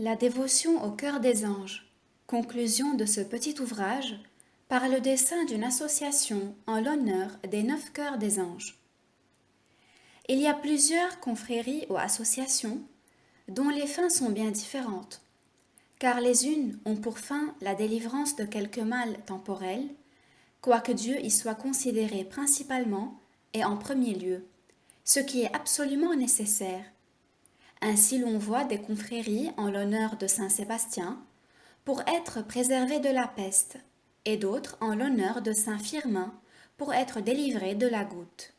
La dévotion au cœur des anges. Conclusion de ce petit ouvrage par le dessein d'une association en l'honneur des 9 cœurs des anges. Il y a plusieurs confréries ou associations dont les fins sont bien différentes, car les unes ont pour fin la délivrance de quelque mal temporel, quoique Dieu y soit considéré principalement et en premier lieu, ce qui est absolument nécessaire. Ainsi l'on voit des confréries en l'honneur de Saint Sébastien pour être préservés de la peste, et d'autres en l'honneur de Saint Firmin pour être délivrés de la goutte.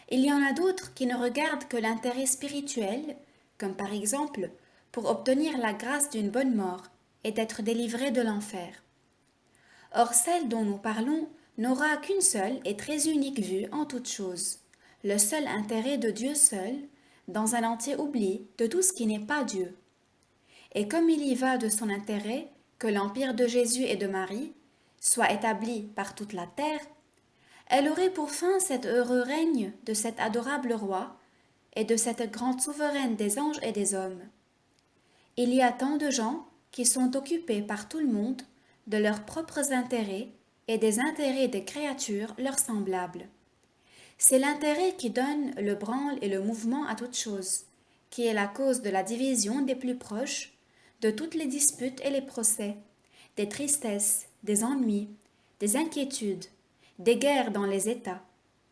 Il y en a d'autres qui ne regardent que l'intérêt spirituel, comme par exemple pour obtenir la grâce d'une bonne mort et d'être délivrés de l'enfer. Or celle dont nous parlons n'aura qu'une seule et très unique vue en toute chose, le seul intérêt de Dieu seul, dans un entier oubli de tout ce qui n'est pas Dieu. Et comme il y va de son intérêt que l'empire de Jésus et de Marie soit établi par toute la terre, elle aurait pour fin cet heureux règne de cet adorable roi et de cette grande souveraine des anges et des hommes. Il y a tant de gens qui sont occupés par tout le monde de leurs propres intérêts et des intérêts des créatures leurs semblables. C'est l'intérêt qui donne le branle et le mouvement à toute chose, qui est la cause de la division des plus proches, de toutes les disputes et les procès, des tristesses, des ennuis, des inquiétudes, des guerres dans les États,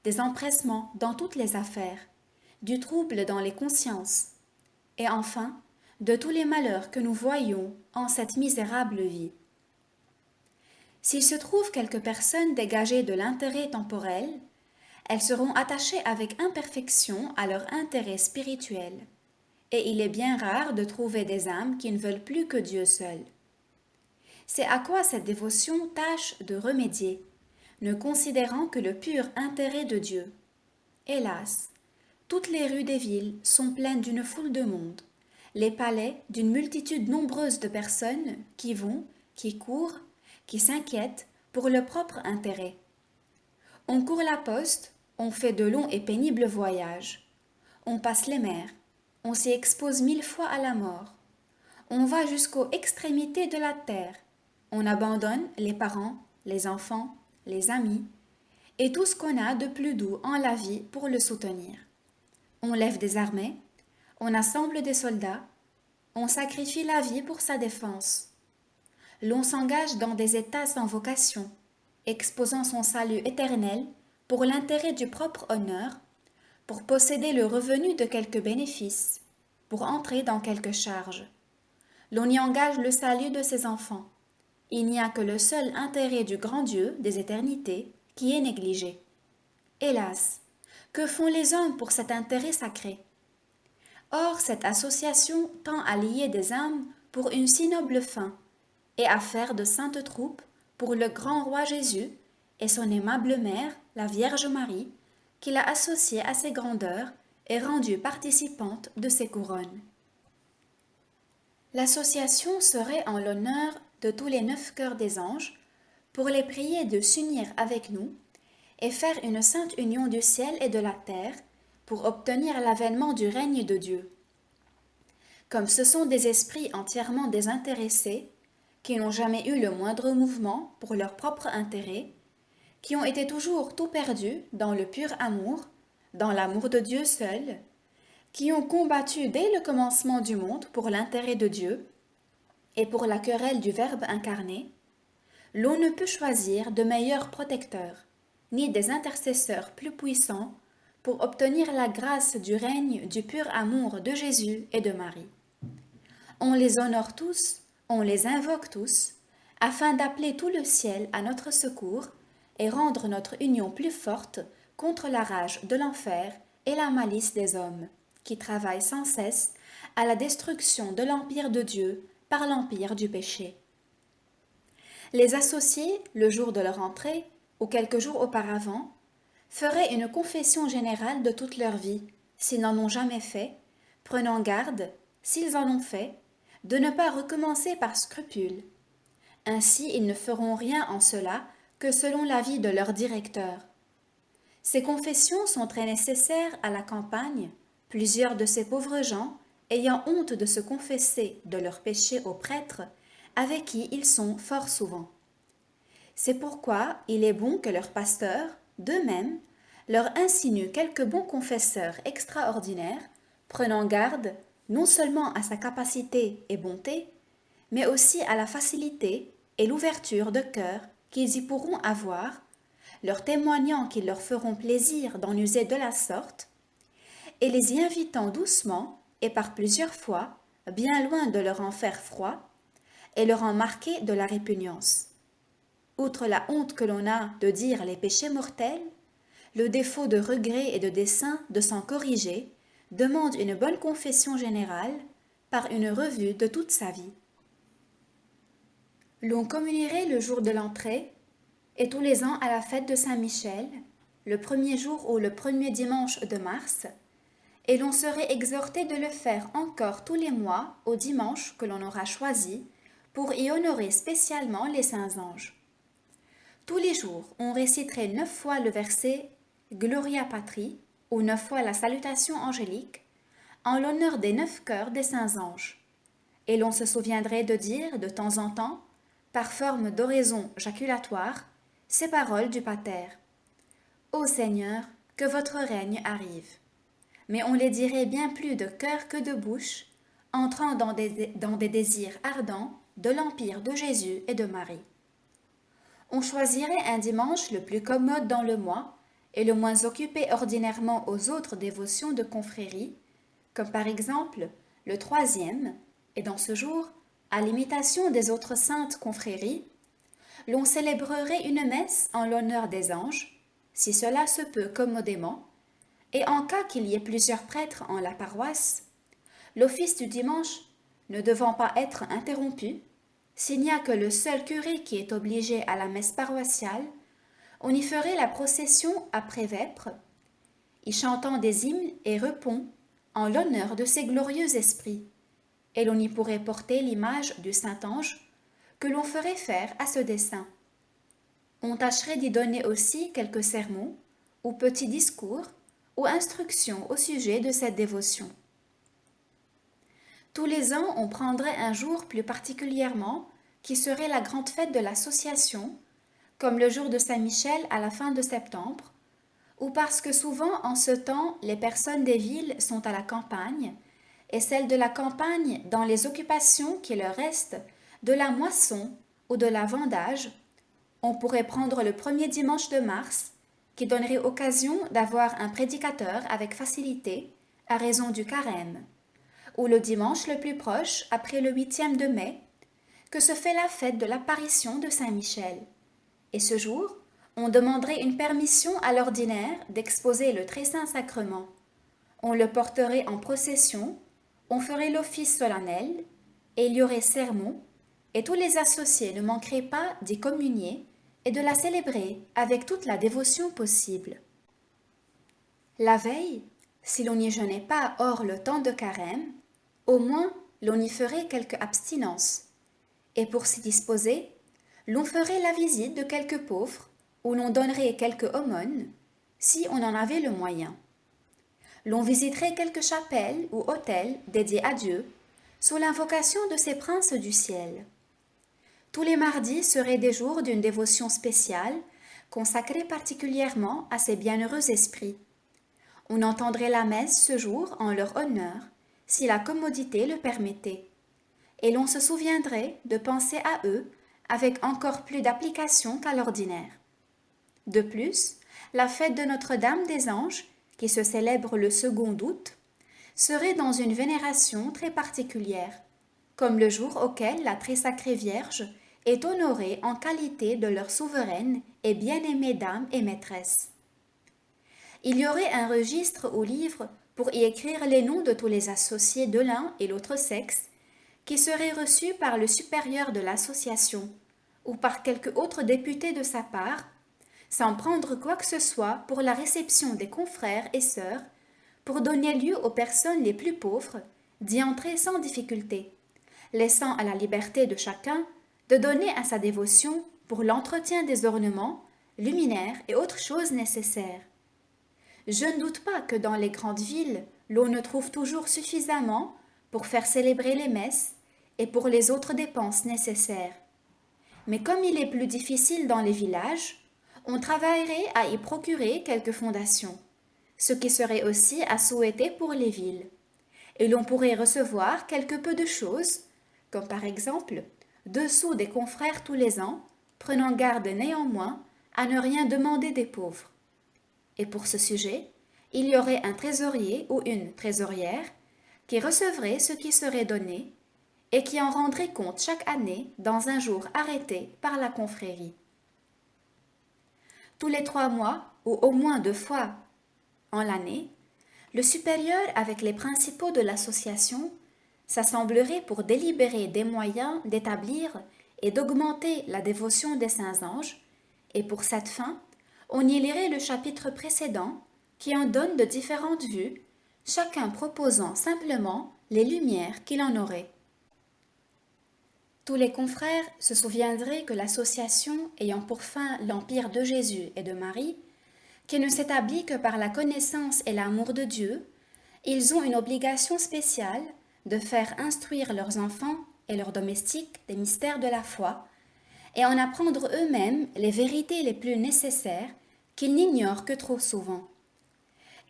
des empressements dans toutes les affaires, du trouble dans les consciences, et enfin de tous les malheurs que nous voyons en cette misérable vie. S'il se trouve quelques personnes dégagées de l'intérêt temporel, elles seront attachées avec imperfection à leur intérêt spirituel, et il est bien rare de trouver des âmes qui ne veulent plus que Dieu seul. C'est à quoi cette dévotion tâche de remédier, ne considérant que le pur intérêt de Dieu. Hélas, toutes les rues des villes sont pleines d'une foule de monde, les palais d'une multitude nombreuse de personnes qui vont, qui courent, qui s'inquiètent pour leur propre intérêt. On court la poste, on fait de longs et pénibles voyages, on passe les mers, on s'y expose 1000 fois à la mort, on va jusqu'aux extrémités de la terre, on abandonne les parents, les enfants, les amis, et tout ce qu'on a de plus doux en la vie pour le soutenir. On lève des armées, on assemble des soldats, on sacrifie la vie pour sa défense. L'on s'engage dans des états sans vocation, exposant son salut éternel pour l'intérêt du propre honneur, pour posséder le revenu de quelques bénéfices, pour entrer dans quelque charge. L'on y engage le salut de ses enfants. Il n'y a que le seul intérêt du grand Dieu des éternités qui est négligé. Hélas, que font les hommes pour cet intérêt sacré? Or, cette association tend à lier des âmes pour une si noble fin, et à faire de saintes troupes pour le grand roi Jésus et son aimable mère, la Vierge Marie, qu'il a associée à ses grandeurs et rendue participante de ses couronnes. L'association serait en l'honneur de tous les 9 cœurs des anges, pour les prier de s'unir avec nous et faire une sainte union du ciel et de la terre pour obtenir l'avènement du règne de Dieu. Comme ce sont des esprits entièrement désintéressés, qui n'ont jamais eu le moindre mouvement pour leur propre intérêt, qui ont été toujours tout perdus dans le pur amour, dans l'amour de Dieu seul, qui ont combattu dès le commencement du monde pour l'intérêt de Dieu et pour la querelle du Verbe incarné, l'on ne peut choisir de meilleurs protecteurs, ni des intercesseurs plus puissants pour obtenir la grâce du règne du pur amour de Jésus et de Marie. On les honore tous, on les invoque tous, afin d'appeler tout le ciel à notre secours et rendre notre union plus forte contre la rage de l'enfer et la malice des hommes, qui travaillent sans cesse à la destruction de l'empire de Dieu par l'empire du péché. Les associés, le jour de leur entrée, ou quelques jours auparavant, feraient une confession générale de toute leur vie, s'ils n'en ont jamais fait, prenant garde, s'ils en ont fait, de ne pas recommencer par scrupule. Ainsi, ils ne feront rien en cela que selon l'avis de leur directeur. Ces confessions sont très nécessaires à la campagne. Plusieurs de ces pauvres gens ayant honte de se confesser de leurs péchés aux prêtres, avec qui ils sont fort souvent. C'est pourquoi il est bon que leurs pasteurs, d'eux-mêmes, leur insinuent quelques bons confesseurs extraordinaires, prenant garde non seulement à sa capacité et bonté, mais aussi à la facilité et l'ouverture de cœur qu'ils y pourront avoir, leur témoignant qu'ils leur feront plaisir d'en user de la sorte, et les y invitant doucement et par plusieurs fois, bien loin de leur en faire froid, et leur en marquer de la répugnance. Outre la honte que l'on a de dire les péchés mortels, le défaut de regret et de dessein de s'en corriger demande une bonne confession générale par une revue de toute sa vie. L'on communierait le jour de l'entrée et tous les ans à la fête de Saint-Michel, le premier jour ou le premier dimanche de mars, et l'on serait exhorté de le faire encore tous les mois au dimanche que l'on aura choisi pour y honorer spécialement les saints anges. Tous les jours, on réciterait 9 fois le verset Gloria Patri ou 9 fois la salutation angélique en l'honneur des 9 cœurs des saints anges. Et l'on se souviendrait de dire de temps en temps, par forme d'oraison jaculatoire, ces paroles du Pater. Ô Seigneur, que votre règne arrive. Mais on les dirait bien plus de cœur que de bouche, entrant dans des désirs ardents de l'empire de Jésus et de Marie. On choisirait un dimanche le plus commode dans le mois et le moins occupé ordinairement aux autres dévotions de confrérie, comme par exemple le 3e, et dans ce jour, à l'imitation des autres saintes confréries, l'on célébrerait une messe en l'honneur des anges, si cela se peut commodément, et en cas qu'il y ait plusieurs prêtres en la paroisse, l'office du dimanche ne devant pas être interrompu, s'il n'y a que le seul curé qui est obligé à la messe paroissiale, on y ferait la procession après vêpres, y chantant des hymnes et repos en l'honneur de ces glorieux esprits, et l'on y pourrait porter l'image du Saint-Ange que l'on ferait faire à ce dessein. On tâcherait d'y donner aussi quelques sermons, ou petits discours, ou instructions au sujet de cette dévotion. Tous les ans, on prendrait un jour plus particulièrement qui serait la grande fête de l'association, comme le jour de Saint-Michel à la fin de septembre, ou parce que souvent en ce temps les personnes des villes sont à la campagne, et celles de la campagne dans les occupations qui leur restent de la moisson ou de la vendage, on pourrait prendre le premier dimanche de mars, qui donnerait occasion d'avoir un prédicateur avec facilité, à raison du carême, ou le dimanche le plus proche, après le 8e de mai, que se fait la fête de l'apparition de Saint-Michel. Et ce jour, on demanderait une permission à l'ordinaire d'exposer le très saint sacrement. On le porterait en procession, on ferait l'office solennel, et il y aurait sermon, et tous les associés ne manqueraient pas d'y communier et de la célébrer avec toute la dévotion possible. La veille, si l'on n'y jeûnait pas hors le temps de carême, au moins l'on y ferait quelque abstinence, et pour s'y disposer, l'on ferait la visite de quelques pauvres, ou l'on donnerait quelques aumônes, si on en avait le moyen. L'on visiterait quelques chapelles ou hôtels dédiés à Dieu, sous l'invocation de ces princes du ciel. Tous les mardis seraient des jours d'une dévotion spéciale, consacrée particulièrement à ces bienheureux esprits. On entendrait la messe ce jour en leur honneur, si la commodité le permettait, et l'on se souviendrait de penser à eux avec encore plus d'application qu'à l'ordinaire. De plus, la fête de Notre-Dame des Anges, qui se célèbre le 2 août, serait dans une vénération très particulière, comme le jour auquel la très sacrée Vierge est honorée en qualité de leur souveraine et bien-aimée dame et maîtresse. Il y aurait un registre ou livre pour y écrire les noms de tous les associés de l'un et l'autre sexe, qui seraient reçus par le supérieur de l'association ou par quelque autre député de sa part, sans prendre quoi que ce soit pour la réception des confrères et sœurs, pour donner lieu aux personnes les plus pauvres d'y entrer sans difficulté, laissant à la liberté de chacun de donner à sa dévotion pour l'entretien des ornements, luminaires et autres choses nécessaires. Je ne doute pas que dans les grandes villes, l'on ne trouve toujours suffisamment pour faire célébrer les messes et pour les autres dépenses nécessaires. Mais comme il est plus difficile dans les villages, on travaillerait à y procurer quelques fondations, ce qui serait aussi à souhaiter pour les villes. Et l'on pourrait recevoir quelque peu de choses, comme par exemple 2 sous des confrères tous les ans, prenant garde néanmoins à ne rien demander des pauvres. Et pour ce sujet, il y aurait un trésorier ou une trésorière qui recevrait ce qui serait donné et qui en rendrait compte chaque année dans un jour arrêté par la confrérie. Tous les 3 mois, ou au moins 2 fois en l'année, le supérieur avec les principaux de l'association s'assemblerait pour délibérer des moyens d'établir et d'augmenter la dévotion des saints anges, et pour cette fin, on y lirait le chapitre précédent qui en donne de différentes vues, chacun proposant simplement les lumières qu'il en aurait. Tous les confrères se souviendraient que l'association ayant pour fin l'empire de Jésus et de Marie, qui ne s'établit que par la connaissance et l'amour de Dieu, ils ont une obligation spéciale de faire instruire leurs enfants et leurs domestiques des mystères de la foi et en apprendre eux-mêmes les vérités les plus nécessaires qu'ils n'ignorent que trop souvent.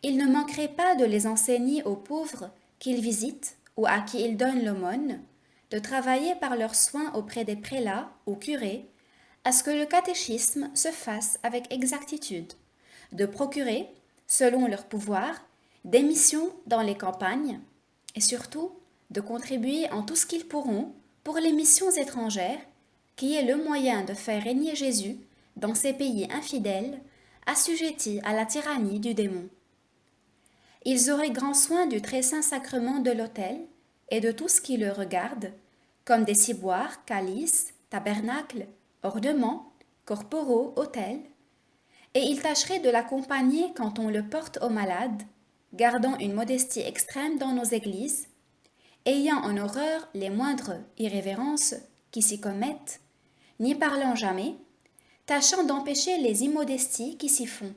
Ils ne manqueraient pas de les enseigner aux pauvres qu'ils visitent ou à qui ils donnent l'aumône, de travailler par leurs soins auprès des prélats ou curés à ce que le catéchisme se fasse avec exactitude, de procurer, selon leur pouvoir, des missions dans les campagnes et surtout de contribuer en tout ce qu'ils pourront pour les missions étrangères, qui est le moyen de faire régner Jésus dans ces pays infidèles, assujettis à la tyrannie du démon. Ils auraient grand soin du très saint sacrement de l'autel et de tout ce qui le regarde, comme des ciboires, calices, tabernacles, ornements, corporaux, autels, et ils tâcheraient de l'accompagner quand on le porte aux malades, gardant une modestie extrême dans nos églises, ayant en horreur les moindres irrévérences qui s'y commettent, n'y parlant jamais, tâchant d'empêcher les immodesties qui s'y font.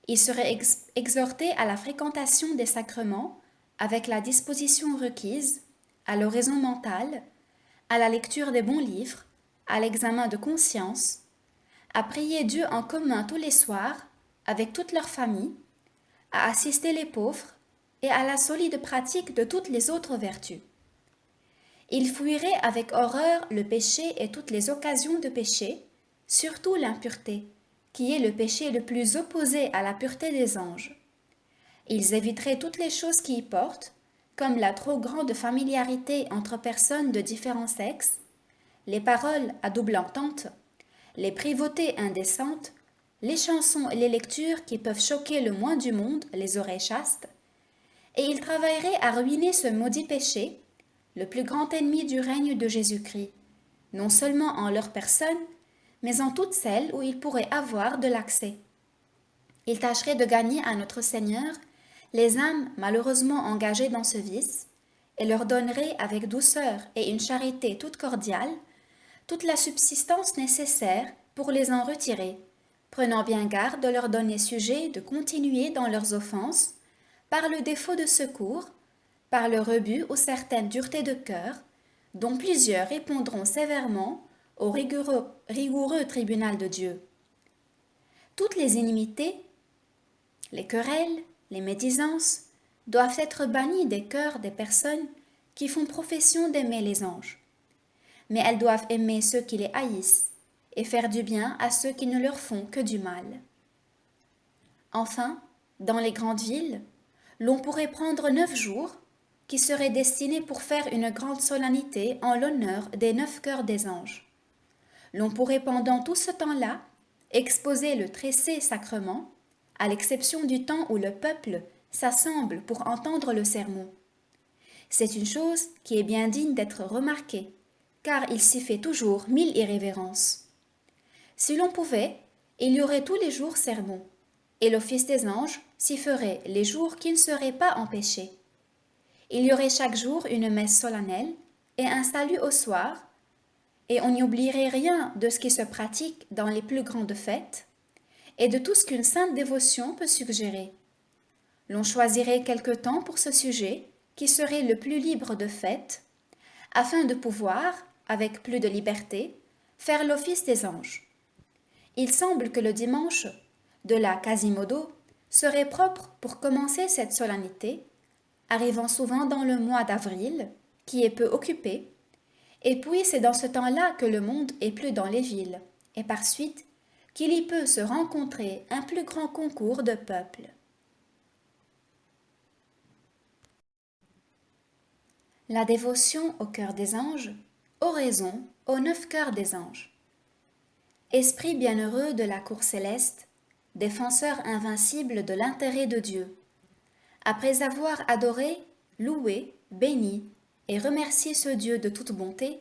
Ils seraient exhortés à la fréquentation des sacrements avec la disposition requise, à l'oraison mentale, à la lecture des bons livres, à l'examen de conscience, à prier Dieu en commun tous les soirs avec toute leur famille, à assister les pauvres et à la solide pratique de toutes les autres vertus. Ils fuiraient avec horreur le péché et toutes les occasions de péché, surtout l'impureté, qui est le péché le plus opposé à la pureté des anges. Ils éviteraient toutes les choses qui y portent, comme la trop grande familiarité entre personnes de différents sexes, les paroles à double entente, les privautés indécentes, les chansons et les lectures qui peuvent choquer le moins du monde les oreilles chastes, et ils travailleraient à ruiner ce maudit péché, le plus grand ennemi du règne de Jésus-Christ, non seulement en leur personne, mais en toutes celles où ils pourraient avoir de l'accès. Ils tâcheraient de gagner à notre Seigneur les âmes malheureusement engagées dans ce vice, et leur donneraient avec douceur et une charité toute cordiale toute la subsistance nécessaire pour les en retirer, prenant bien garde de leur donner sujet de continuer dans leurs offenses, par le défaut de secours, par le rebut ou certaines duretés de cœur, dont plusieurs répondront sévèrement au rigoureux tribunal de Dieu. Toutes les inimitiés, les querelles, les médisances, doivent être bannies des cœurs des personnes qui font profession d'aimer les anges. Mais elles doivent aimer ceux qui les haïssent et faire du bien à ceux qui ne leur font que du mal. Enfin, dans les grandes villes, l'on pourrait prendre 9 jours qui seraient destinés pour faire une grande solennité en l'honneur des 9 cœurs des anges. L'on pourrait pendant tout ce temps-là exposer le très saint sacrement, à l'exception du temps où le peuple s'assemble pour entendre le sermon. C'est une chose qui est bien digne d'être remarquée, car il s'y fait toujours 1000 irrévérences. Si l'on pouvait, il y aurait tous les jours sermon, et l'office des anges s'y ferait les jours qui ne seraient pas empêchés. Il y aurait chaque jour une messe solennelle et un salut au soir, et on n'y oublierait rien de ce qui se pratique dans les plus grandes fêtes, et de tout ce qu'une sainte dévotion peut suggérer. L'on choisirait quelque temps pour ce sujet, qui serait le plus libre de fait, afin de pouvoir, avec plus de liberté, faire l'office des anges. Il semble que le dimanche de la Quasimodo serait propre pour commencer cette solennité, arrivant souvent dans le mois d'avril, qui est peu occupé, et puis c'est dans ce temps-là que le monde est plus dans les villes, et par suite qu'il y peut se rencontrer un plus grand concours de peuples. La dévotion au cœur des anges, oraison aux 9 cœurs des anges. Esprit bienheureux de la cour céleste, défenseur invincible de l'intérêt de Dieu, après avoir adoré, loué, béni et remercié ce Dieu de toute bonté,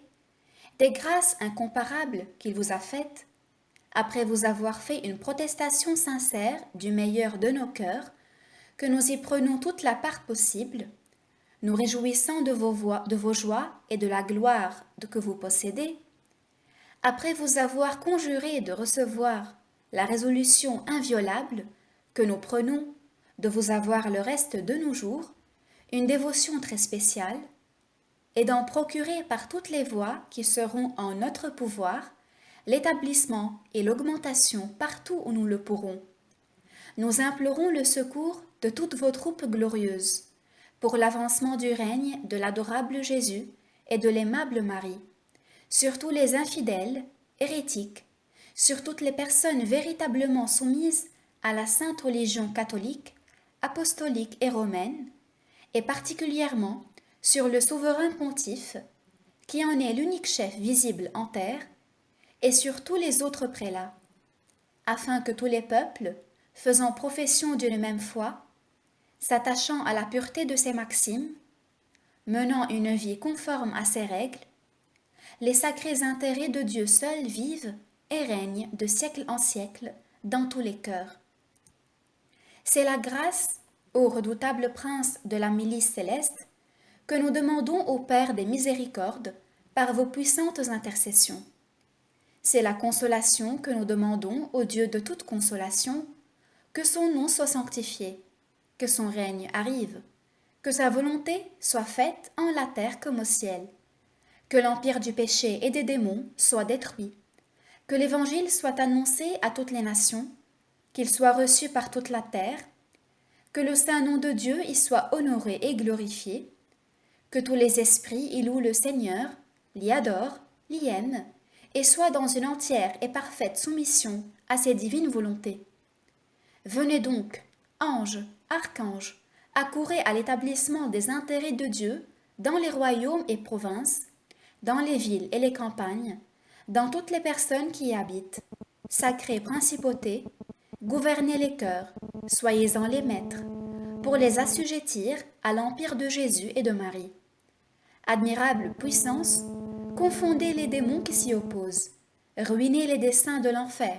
des grâces incomparables qu'il vous a faites, après vous avoir fait une protestation sincère du meilleur de nos cœurs, que nous y prenons toute la part possible, nous réjouissant de vos joies et de la gloire que vous possédez, après vous avoir conjuré de recevoir la résolution inviolable que nous prenons de vous avoir le reste de nos jours, une dévotion très spéciale, et d'en procurer par toutes les voies qui seront en notre pouvoir l'établissement et l'augmentation partout où nous le pourrons. Nous implorons le secours de toutes vos troupes glorieuses, pour l'avancement du règne de l'adorable Jésus et de l'aimable Marie, sur tous les infidèles, hérétiques, sur toutes les personnes véritablement soumises à la sainte religion catholique, apostolique et romaine, et particulièrement sur le souverain pontife, qui en est l'unique chef visible en terre, et sur tous les autres prélats, afin que tous les peuples, faisant profession d'une même foi, s'attachant à la pureté de ses maximes, menant une vie conforme à ses règles, les sacrés intérêts de Dieu seul vivent et règnent de siècle en siècle dans tous les cœurs. C'est la grâce, ô redoutable prince de la milice céleste, que nous demandons au Père des miséricordes par vos puissantes intercessions. C'est la consolation que nous demandons au Dieu de toute consolation, que son nom soit sanctifié, que son règne arrive, que sa volonté soit faite en la terre comme au ciel, que l'empire du péché et des démons soit détruit, que l'Évangile soit annoncé à toutes les nations, qu'il soit reçu par toute la terre, que le saint nom de Dieu y soit honoré et glorifié, que tous les esprits y louent le Seigneur, l'y adorent, l'y aiment, et soient dans une entière et parfaite soumission à ses divines volontés. Venez donc, anges, archanges, accourez à l'établissement des intérêts de Dieu dans les royaumes et provinces, dans les villes et les campagnes, dans toutes les personnes qui y habitent. Sacrées principautés, gouvernez les cœurs, soyez-en les maîtres, pour les assujettir à l'empire de Jésus et de Marie. Admirable puissance, confondez les démons qui s'y opposent, ruinez les desseins de l'enfer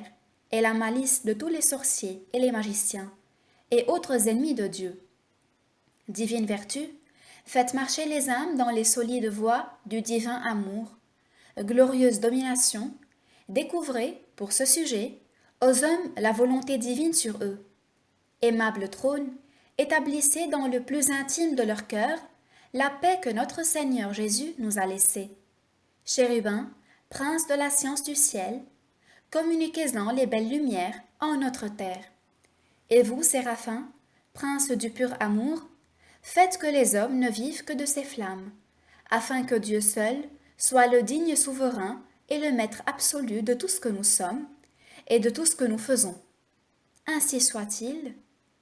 et la malice de tous les sorciers et les magiciens et autres ennemis de Dieu. Divine vertu, faites marcher les âmes dans les solides voies du divin amour. Glorieuse domination, découvrez, pour ce sujet, aux hommes la volonté divine sur eux. Aimable trône, établissez dans le plus intime de leur cœur la paix que notre Seigneur Jésus nous a laissée. Chérubins, princes de la science du ciel, communiquez-en les belles lumières en notre terre. Et vous, séraphins, princes du pur amour, faites que les hommes ne vivent que de ces flammes, afin que Dieu seul soit le digne souverain et le maître absolu de tout ce que nous sommes et de tout ce que nous faisons. Ainsi soit-il,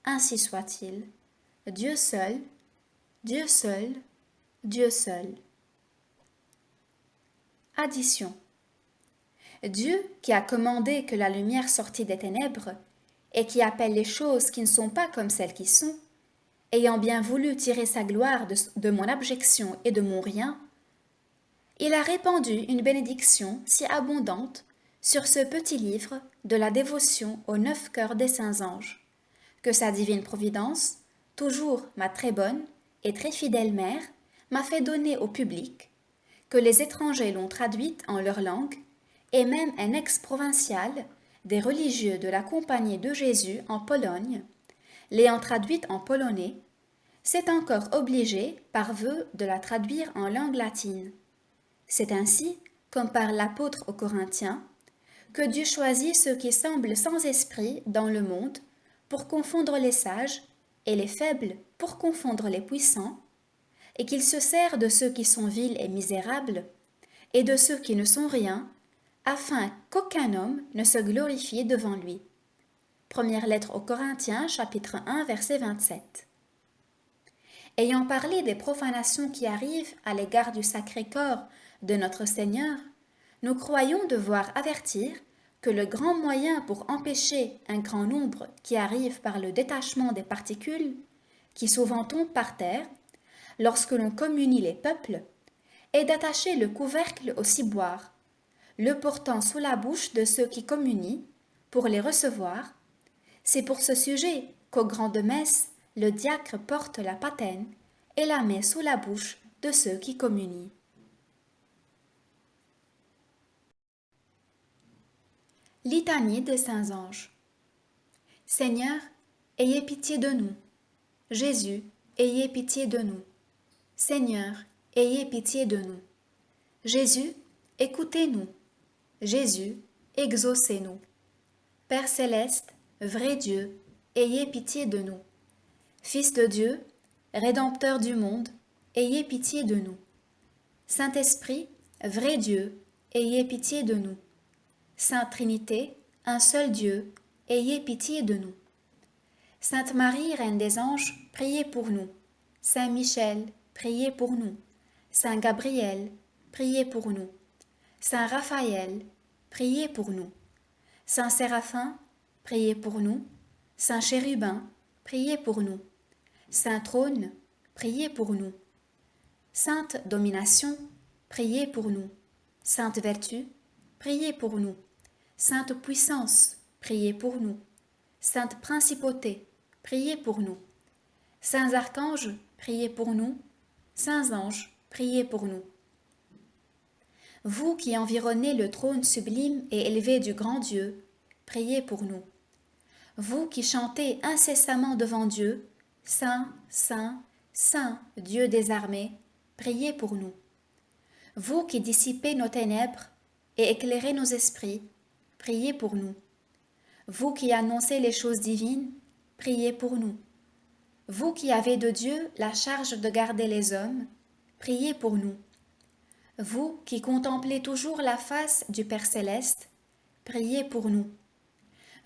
ainsi soit-il. Dieu seul, Dieu seul, Dieu seul. Addition. Dieu, qui a commandé que la lumière sortît des ténèbres, et qui appelle les choses qui ne sont pas comme celles qui sont, ayant bien voulu tirer sa gloire de mon abjection et de mon rien, il a répandu une bénédiction si abondante sur ce petit livre de la dévotion aux 9 cœurs des saints anges, que sa divine providence, toujours ma très bonne et très fidèle mère, m'a fait donner au public, que les étrangers l'ont traduite en leur langue, et même un ex-provincial des religieux de la Compagnie de Jésus en Pologne, l'ayant traduite en polonais, s'est encore obligé, par vœu, de la traduire en langue latine. C'est ainsi, comme par l'apôtre aux Corinthiens, que Dieu choisit ceux qui semblent sans esprit dans le monde pour confondre les sages et les faibles pour confondre les puissants, et qu'il se sert de ceux qui sont vils et misérables et de ceux qui ne sont rien, afin qu'aucun homme ne se glorifie devant lui. Première lettre aux Corinthiens, chapitre 1, verset 27. Ayant parlé des profanations qui arrivent à l'égard du Sacré-Corps de notre Seigneur, nous croyons devoir avertir que le grand moyen pour empêcher un grand nombre qui arrive par le détachement des particules, qui souvent tombent par terre, lorsque l'on communie les peuples, est d'attacher le couvercle au ciboire, le portant sous la bouche de ceux qui communient, pour les recevoir. C'est pour ce sujet qu'aux grandes messes, le diacre porte la patène et la met sous la bouche de ceux qui communient. Litanie des saints anges. Seigneur, ayez pitié de nous. Jésus, ayez pitié de nous. Seigneur, ayez pitié de nous. Jésus, écoutez-nous. Jésus, exaucez-nous. Père céleste, vrai Dieu, ayez pitié de nous. Fils de Dieu, Rédempteur du monde, ayez pitié de nous. Saint-Esprit, vrai Dieu, ayez pitié de nous. Sainte Trinité, un seul Dieu, ayez pitié de nous. Sainte Marie, Reine des Anges, priez pour nous. Saint Michel, priez pour nous. Saint Gabriel, priez pour nous. Saint Raphaël, priez pour nous. Saint Séraphin, priez pour nous. Saint Chérubin, priez pour nous. Saint Trône, priez pour nous. Sainte Domination, priez pour nous. Sainte Vertu, priez pour nous. Sainte Puissance, priez pour nous. Sainte Principauté, priez pour nous. Saints archanges, priez pour nous. Saints anges, priez pour nous. Vous qui environnez le trône sublime et élevé du grand Dieu, priez pour nous. Vous qui chantez incessamment devant Dieu, Saint, Saint, Saint, Dieu des armées, priez pour nous. Vous qui dissipez nos ténèbres et éclairez nos esprits, priez pour nous. Vous qui annoncez les choses divines, priez pour nous. Vous qui avez de Dieu la charge de garder les hommes, priez pour nous. Vous qui contemplez toujours la face du Père céleste, priez pour nous.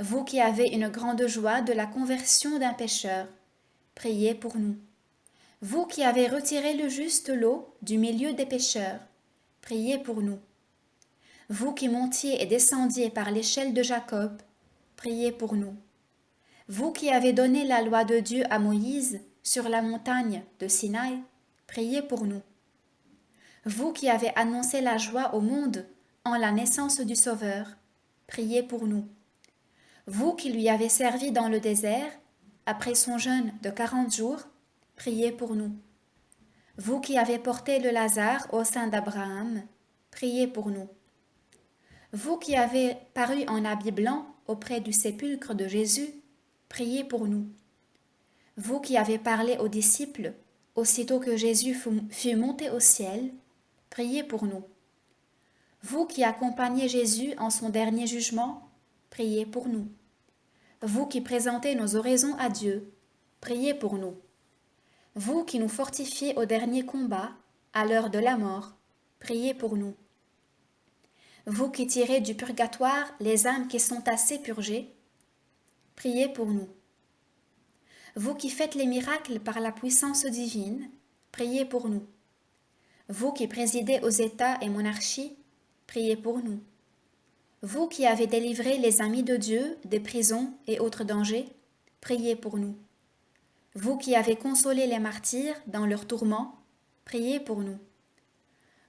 Vous qui avez une grande joie de la conversion d'un pécheur, priez pour nous. Vous qui avez retiré le juste lot du milieu des pécheurs, priez pour nous. Vous qui montiez et descendiez par l'échelle de Jacob, priez pour nous. Vous qui avez donné la loi de Dieu à Moïse sur la montagne de Sinaï, priez pour nous. Vous qui avez annoncé la joie au monde en la naissance du Sauveur, priez pour nous. Vous qui lui avez servi dans le désert, après son jeûne de 40 jours, priez pour nous. Vous qui avez porté le Lazare au sein d'Abraham, priez pour nous. Vous qui avez paru en habit blanc auprès du sépulcre de Jésus, priez pour nous. Vous qui avez parlé aux disciples, aussitôt que Jésus fut monté au ciel, priez pour nous. Vous qui accompagnez Jésus en son dernier jugement, priez pour nous. Vous qui présentez nos oraisons à Dieu, priez pour nous. Vous qui nous fortifiez au dernier combat, à l'heure de la mort, priez pour nous. Vous qui tirez du purgatoire les âmes qui sont assez purgées, priez pour nous. Vous qui faites les miracles par la puissance divine, priez pour nous. Vous qui présidez aux États et monarchies, priez pour nous. Vous qui avez délivré les amis de Dieu des prisons et autres dangers, priez pour nous. Vous qui avez consolé les martyrs dans leurs tourments, priez pour nous.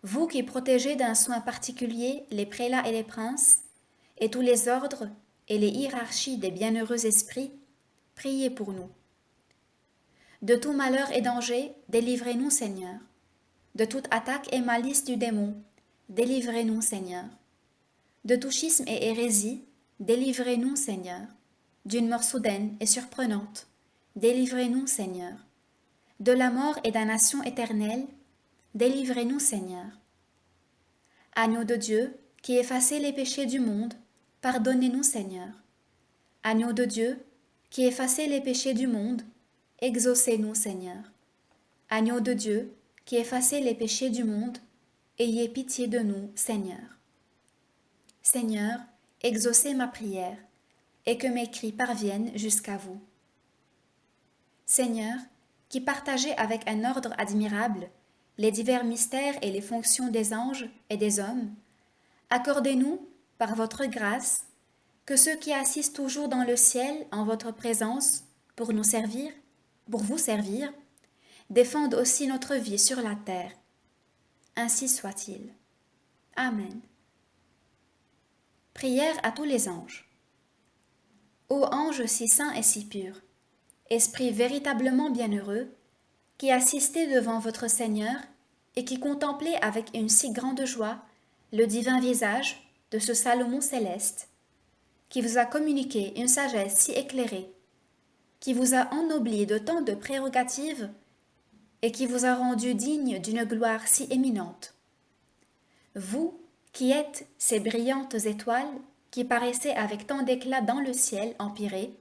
Vous qui protégez d'un soin particulier les prélats et les princes, et tous les ordres et les hiérarchies des bienheureux esprits, priez pour nous. De tout malheur et danger, délivrez-nous, Seigneur. De toute attaque et malice du démon, délivrez-nous, Seigneur. De tout schisme et hérésie, délivrez-nous, Seigneur. D'une mort soudaine et surprenante, délivrez-nous, Seigneur. de la mort et damnation éternelle, délivrez-nous, Seigneur. Agneau de Dieu, qui effacez les péchés du monde, pardonnez-nous, Seigneur. Agneau de Dieu, qui effacez les péchés du monde, exaucez-nous, Seigneur. Agneau de Dieu, qui effacez les péchés du monde, ayez pitié de nous, Seigneur. Seigneur, exaucez ma prière, et que mes cris parviennent jusqu'à vous. Seigneur, qui partagez avec un ordre admirable les divers mystères et les fonctions des anges et des hommes, accordez-nous, par votre grâce, que ceux qui assistent toujours dans le ciel en votre présence pour nous servir, pour vous servir, défendent aussi notre vie sur la terre. Ainsi soit-il. Amen. Prière à tous les anges. Ô ange si saint et si pur, esprit véritablement bienheureux, qui assistez devant votre Seigneur et qui contemplez avec une si grande joie le divin visage de ce Salomon céleste, qui vous a communiqué une sagesse si éclairée, qui vous a ennobli de tant de prérogatives et qui vous a rendu digne d'une gloire si éminente. Vous, qui êtes ces brillantes étoiles qui paraissaient avec tant d'éclat dans le ciel empyrée,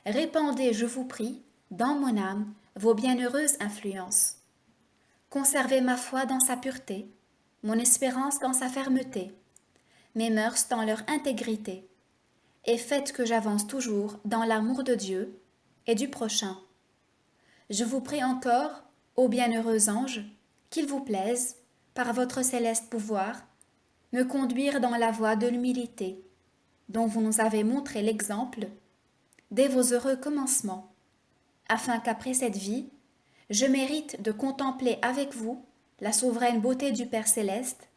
répandez, je vous prie, dans mon âme, vos bienheureuses influences. Conservez ma foi dans sa pureté, mon espérance dans sa fermeté, mes mœurs dans leur intégrité, et faites que j'avance toujours dans l'amour de Dieu et du prochain. Je vous prie encore, ô bienheureux anges, qu'il vous plaise, par votre céleste pouvoir, me conduire dans la voie de l'humilité, dont vous nous avez montré l'exemple, dès vos heureux commencements, afin qu'après cette vie, je mérite de contempler avec vous la souveraine beauté du Père céleste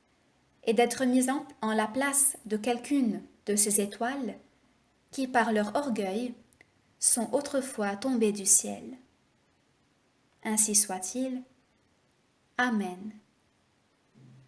et d'être mise en la place de quelqu'une de ces étoiles qui, par leur orgueil, sont autrefois tombées du ciel. Ainsi soit-il. Amen.